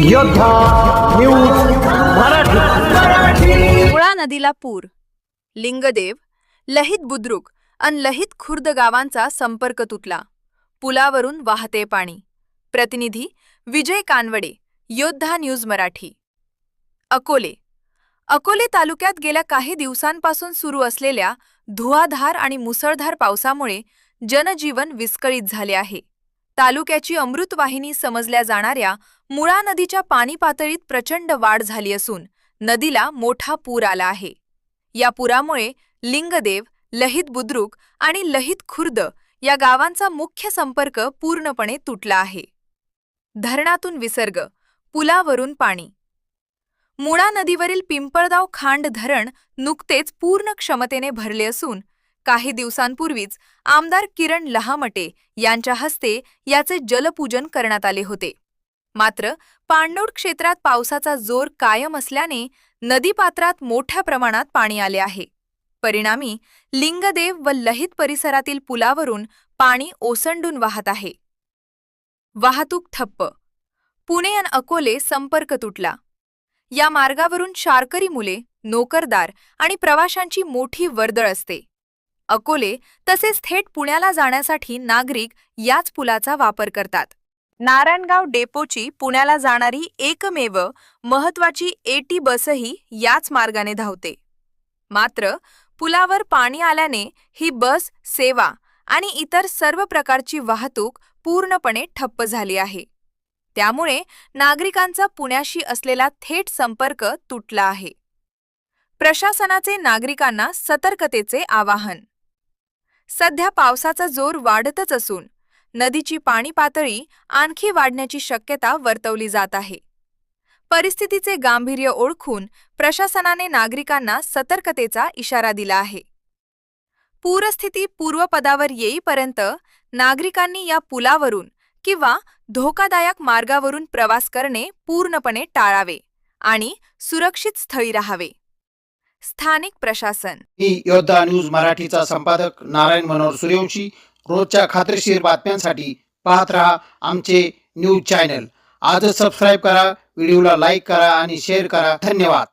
योद्धा न्यूज मराठी। मुळा नदीला पूर, लिंगदेव, लहित बुद्रुक आणि लहित खुर्द गावांचा संपर्क तुटला, पुलावरून वाहते पाणी। प्रतिनिधी विजय कानवडे, योद्धा न्यूज मराठी। अकोले तालुक्यात गेल्या काही दिवसांपासून सुरू असलेल्या धुवाधार आणि मुसळधार पावसामुळे जनजीवन विस्कळीत झाले आहे। तालुक्याची अमृतवाहिनी समजल्या जाणाऱ्या मुळा नदीच्या पाणी पातळीत प्रचंड वाढ झाली असून नदीला मोठा पूर आला आहे। या पुरामुळे लिंगदेव, लहित बुद्रुक आणि लहित खुर्द या गावांचा मुख्य संपर्क पूर्णपणे तुटला आहे। धरणातून विसर्ग, पुलावरून पाणी। मुळा नदीवरील पिंपळगाव खांड धरण नुकतेच पूर्ण क्षमतेने भरले असून काही दिवसांपूर्वीच आमदार किरण लहामटे यांच्या हस्ते याचे जलपूजन करण्यात आले होते। मात्र पाणलोट क्षेत्रात पावसाचा जोर कायम असल्याने नदीपात्रात मोठ्या प्रमाणात पाणी आले आहे। परिणामी लिंगदेव व लहित परिसरातील पुलावरून पाणी ओसंडून वाहत आहे। वाहतूक ठप्प, पुणे आणि अकोले संपर्क तुटला। या मार्गावरून शाळकरी मुले, नोकरदार आणि प्रवाशांची मोठी वर्दळ असते। अकोले तसेच थेट पुण्याला जाण्यासाठी नागरिक याच पुलाचा वापर करतात। नारायणगाव डेपोची पुण्याला जाणारी एकमेव महत्त्वाची एटी बसही याच मार्गाने धावते। मात्र पुलावर पाणी आल्याने ही बस सेवा आणि इतर सर्व प्रकारची वाहतूक पूर्णपणे ठप्प झाली आहे। त्यामुळे नागरिकांचा पुण्याशी असलेला थेट संपर्क तुटला आहे। प्रशासनाचे नागरिकांना सतर्कतेचे आवाहन। सध्या पावसाचा जोर वाढतच असून नदीची पाणी पातळी आणखी वाढण्याची शक्यता वर्तवली जात आहे। परिस्थितीचे गांभीर्य ओळखून प्रशासनाने नागरिकांना सतर्कतेचा इशारा दिला आहे। पूरस्थिती पूर्वपदावर येईपर्यंत नागरिकांनी या पुलावरून किंवा धोकादायक मार्गावरून प्रवास करणे पूर्णपणे टाळावे आणि सुरक्षित स्थळी राहावे। स्थानिक प्रशासन। ही योद्धा न्यूज मराठीचा संपादक नारायण मनोहर सूर्यवंशी। रोजच्या खात्रीशीर बातम्यांसाठी पाहत रहा आमचे न्यूज चॅनल। आजच सबस्क्राईब करा, व्हिडिओला लाईक करा आणि शेअर करा। धन्यवाद।